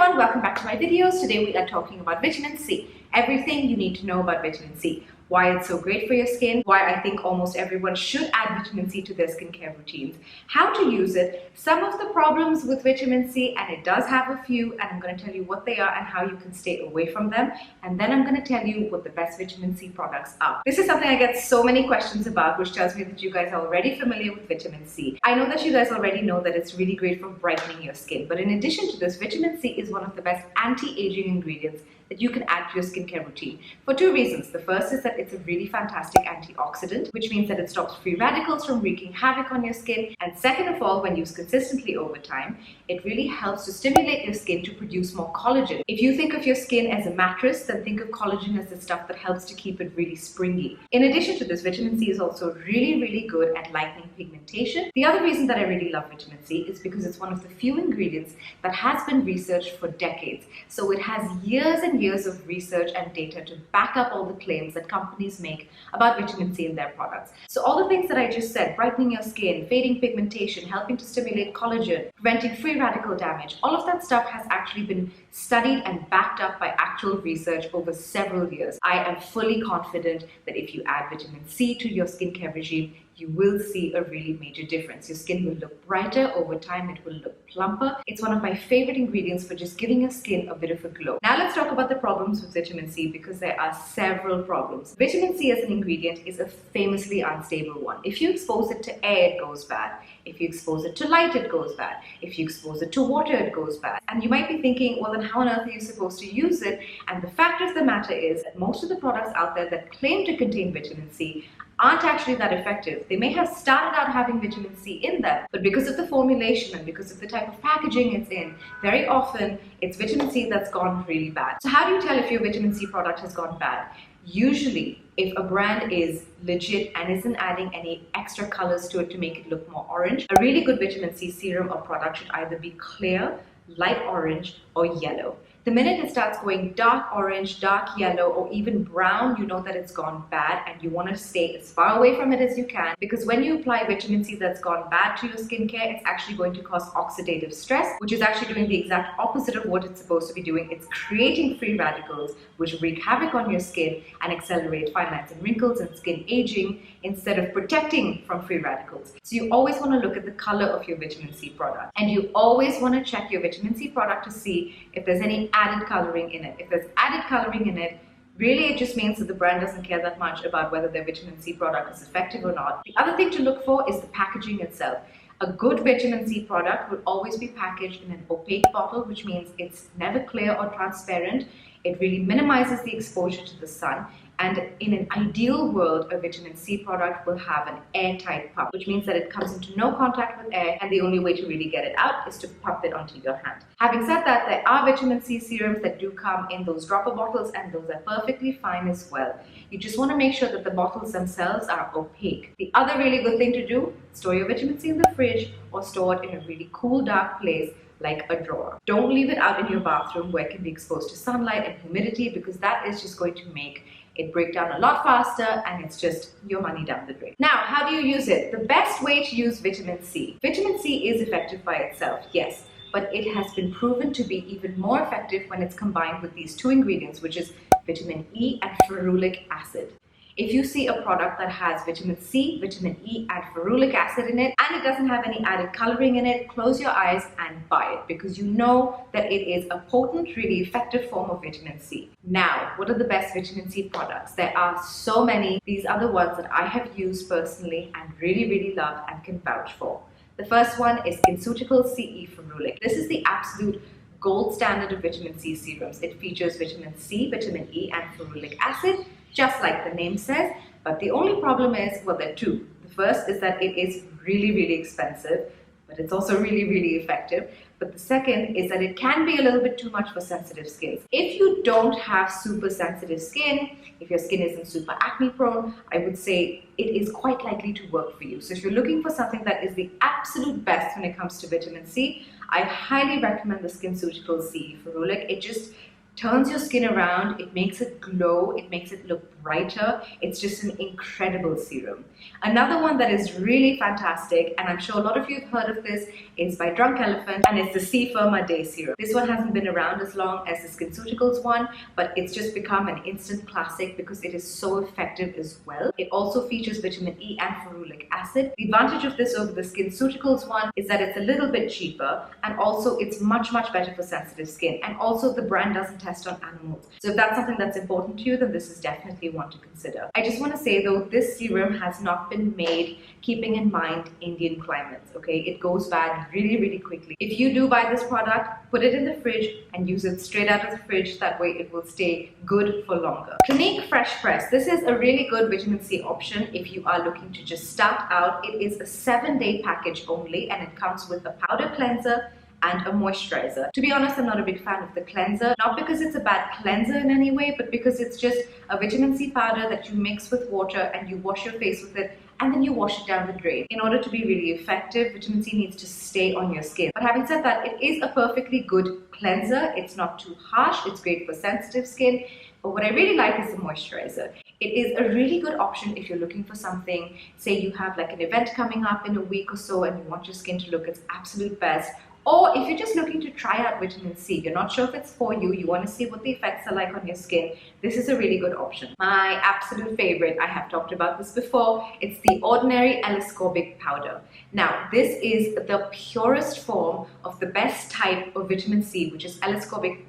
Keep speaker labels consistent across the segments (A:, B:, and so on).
A: everyone, welcome back to my videos. Today we are talking about vitamin C. Everything you need to know about vitamin C. Why it's so great for your skin, why I think almost everyone should add vitamin C to their skincare routines, how to use it, some of the problems with vitamin C, and it does have a few, and I'm going to tell you what they are and how you can stay away from them, and then I'm going to tell you what the best vitamin C products are. This is something I get so many questions about, which tells me that you guys are already familiar with vitamin C. I know that you guys already know that it's really great for brightening your skin, but in addition to this, vitamin C is one of the best anti-aging ingredients that you can add to your skincare routine for two reasons. The first is that it's a really fantastic antioxidant, which means that it stops free radicals from wreaking havoc on your skin. And second of all, when used consistently over time, it really helps to stimulate your skin to produce more collagen. If you think of your skin as a mattress, then think of collagen as the stuff that helps to keep it really springy. In addition to this, vitamin C is also really good at lightening pigmentation. The other reason that I really love vitamin C is because it's one of the few ingredients that has been researched for decades. So it has years and years of research and data to back up all the claims that companies make about vitamin C in their products. So all the things that I just said, brightening your skin, fading pigmentation, helping to stimulate collagen, preventing free radical damage, all of that stuff has actually been studied and backed up by actual research over several years. I am fully confident that if you add vitamin C to your skincare regime, you will see a really major difference. Your skin will look brighter over time, it will look plumper. It's one of my favorite ingredients for just giving your skin a bit of a glow. Now let's talk about the problems with vitamin C, because there are several problems. Vitamin C as an ingredient is a famously unstable one. If you expose it to air, it goes bad. If you expose it to light, it goes bad. If you expose it to water, it goes bad. And you might be thinking, well, then how on earth are you supposed to use it? And the fact of the matter is that most of the products out there that claim to contain vitamin C aren't actually that effective. They may have started out having vitamin C in them, but because of the formulation and because of the type of packaging it's in, very often it's vitamin C that's gone really bad. So how do you tell if your vitamin C product has gone bad? Usually, if a brand is legit and isn't adding any extra colors to it to make it look more orange, a really good vitamin C serum or product should either be clear, light orange, or yellow. The minute it starts going dark orange, dark yellow, or even brown, you know that it's gone bad and you want to stay as far away from it as you can, because when you apply vitamin C that's gone bad to your skincare, it's actually going to cause oxidative stress, which is actually doing the exact opposite of what it's supposed to be doing. It's creating free radicals, which wreak havoc on your skin and accelerate fine lines and wrinkles and skin aging instead of protecting from free radicals. So you always want to look at the color of your vitamin C product, and you always want to check your vitamin C product to see if there's any added coloring in it. If there's added coloring in it, really it just means that the brand doesn't care that much about whether their vitamin C product is effective or not. The other thing to look for is the packaging itself. A good vitamin C product will always be packaged in an opaque bottle, which means it's never clear or transparent. It really minimizes the exposure to the sun. And in an ideal world, a vitamin C product will have an airtight pump, which means that it comes into no contact with air, and the only way to really get it out is to pump it onto your hand. Having said that, there are vitamin C serums that do come in those dropper bottles, and those are perfectly fine as well. You just want to make sure that the bottles themselves are opaque. The other really good thing to do, store your vitamin C in the fridge or store it in a really cool, dark place like a drawer. Don't leave it out in your bathroom where it can be exposed to sunlight and humidity, because that is just going to make it break down a lot faster, and it's just your money down the drain. Now, how do you use it? The best way to use vitamin C. Vitamin C is effective by itself, yes, but it has been proven to be even more effective when it's combined with these two ingredients, which is vitamin E and ferulic acid. If you see a product that has vitamin C, vitamin E, and ferulic acid in it, and it doesn't have any added coloring in it, close your eyes and buy it, because you know that it is a potent, really effective form of vitamin C. Now, what are the best vitamin C products? There are so many. These are the ones that I have used personally and really love and can vouch for. The first one is SkinCeuticals CE Ferulic. This is the absolute gold standard of vitamin C serums. It features vitamin C, vitamin E, and ferulic acid, just like the name says, but the only problem is, well, there are two. The first is that it is really expensive, but it's also really effective. But the second is that it can be a little bit too much for sensitive skins. If you don't have super sensitive skin, if your skin isn't super acne prone, I would say it is quite likely to work for you. So if you're looking for something that is the absolute best when it comes to vitamin C, I highly recommend the SkinCeuticals CE Ferulic. It just turns your skin around, it makes it glow, it makes it look brighter. It's just an incredible serum. Another one that is really fantastic, and I'm sure a lot of you have heard of this, is by Drunk Elephant, and it's the Sephora Day Serum. This one hasn't been around as long as the SkinCeuticals one, but it's just become an instant classic because it is so effective as well. It also features vitamin E and ferulic acid. The advantage of this over the SkinCeuticals one is that it's a little bit cheaper, and also it's much better for sensitive skin, and also the brand doesn't test on animals. So if that's something that's important to you, then this is definitely one to consider. I just want to say though, this serum has not been made keeping in mind Indian climates, okay? It goes bad really quickly. If you do buy this product, put it in the fridge and use it straight out of the fridge. That way it will stay good for longer. Clinique Fresh Press. This is a really good vitamin C option if you are looking to just start out. It is a 7-day package only, and it comes with a powder cleanser and a moisturizer. To be honest, I'm not a big fan of the cleanser, not because it's a bad cleanser in any way, but because it's just a vitamin C powder that you mix with water and you wash your face with it, and then you wash it down the drain. In order to be really effective, vitamin C needs to stay on your skin. But having said that, it is a perfectly good cleanser. It's not too harsh, it's great for sensitive skin. But what I really like is the moisturizer. It is a really good option if you're looking for something, say you have like an event coming up in a week or so and you want your skin to look its absolute best. Or if you're just looking to try out vitamin C, you're not sure if it's for you, you want to see what the effects are like on your skin, this is a really good option. My absolute favorite, I have talked about this before, it's the Ordinary Ascorbic Powder. Now, this is the purest form of the best type of vitamin C, which is Ascorbic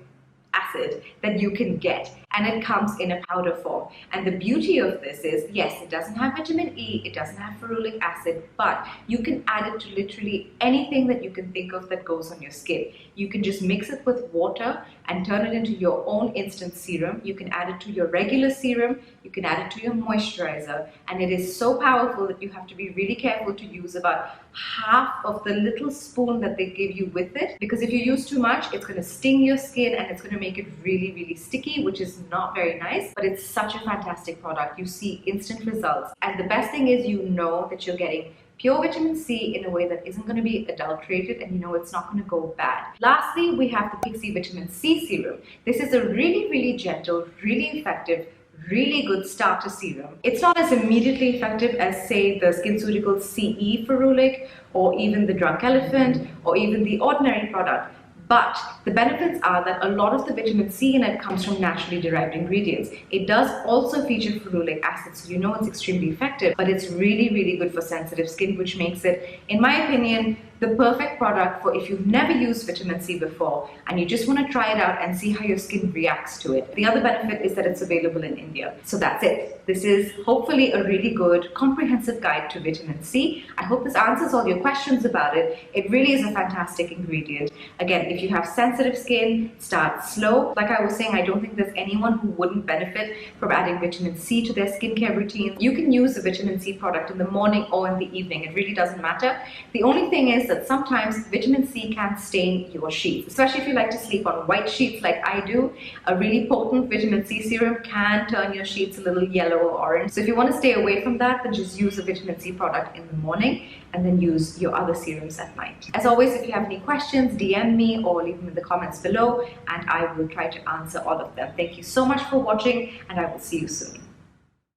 A: acid, that you can get, and it comes in a powder form. And the beauty of this is, yes, it doesn't have vitamin E, it doesn't have ferulic acid, but you can add it to literally anything that you can think of that goes on your skin. You can just mix it with water and turn it into your own instant serum. You can add it to your regular serum, you can add it to your moisturizer, and it is so powerful that you have to be really careful to use about half of the little spoon that they give you with it, because if you use too much, it's going to sting your skin and it's going to make it really sticky, which is not very nice. But it's such a fantastic product. You see instant results, and the best thing is you know that you're getting pure vitamin C in a way that isn't going to be adulterated, and you know it's not going to go bad. Lastly, we have the Pixi Vitamin C Serum. This is a really gentle, really effective, really good starter serum. It's not as immediately effective as, say, the SkinCeuticals CE Ferulic, or even the Drunk Elephant, or even the Ordinary product. But the benefits are that a lot of the vitamin C in it comes from naturally derived ingredients. It does also feature ferulic acid, so you know it's extremely effective, but it's really good for sensitive skin, which makes it, in my opinion, the perfect product for if you've never used vitamin C before and you just want to try it out and see how your skin reacts to it. The other benefit is that it's available in India. So that's it. This is hopefully a really good comprehensive guide to vitamin C. I hope this answers all your questions about it. It really is a fantastic ingredient. Again, if you have sensitive skin, start slow. Like I was saying, I don't think there's anyone who wouldn't benefit from adding vitamin C to their skincare routine. You can use the vitamin C product in the morning or in the evening. It really doesn't matter. The only thing is that sometimes vitamin C can stain your sheets, especially if you like to sleep on white sheets like I do. A really potent vitamin C serum can turn your sheets a little yellow or orange. So if you want to stay away from that, then just use a vitamin C product in the morning and then use your other serums at night. As always, if you have any questions, DM me or leave them in the comments below and I will try to answer all of them. Thank you so much for watching, and I will see you soon.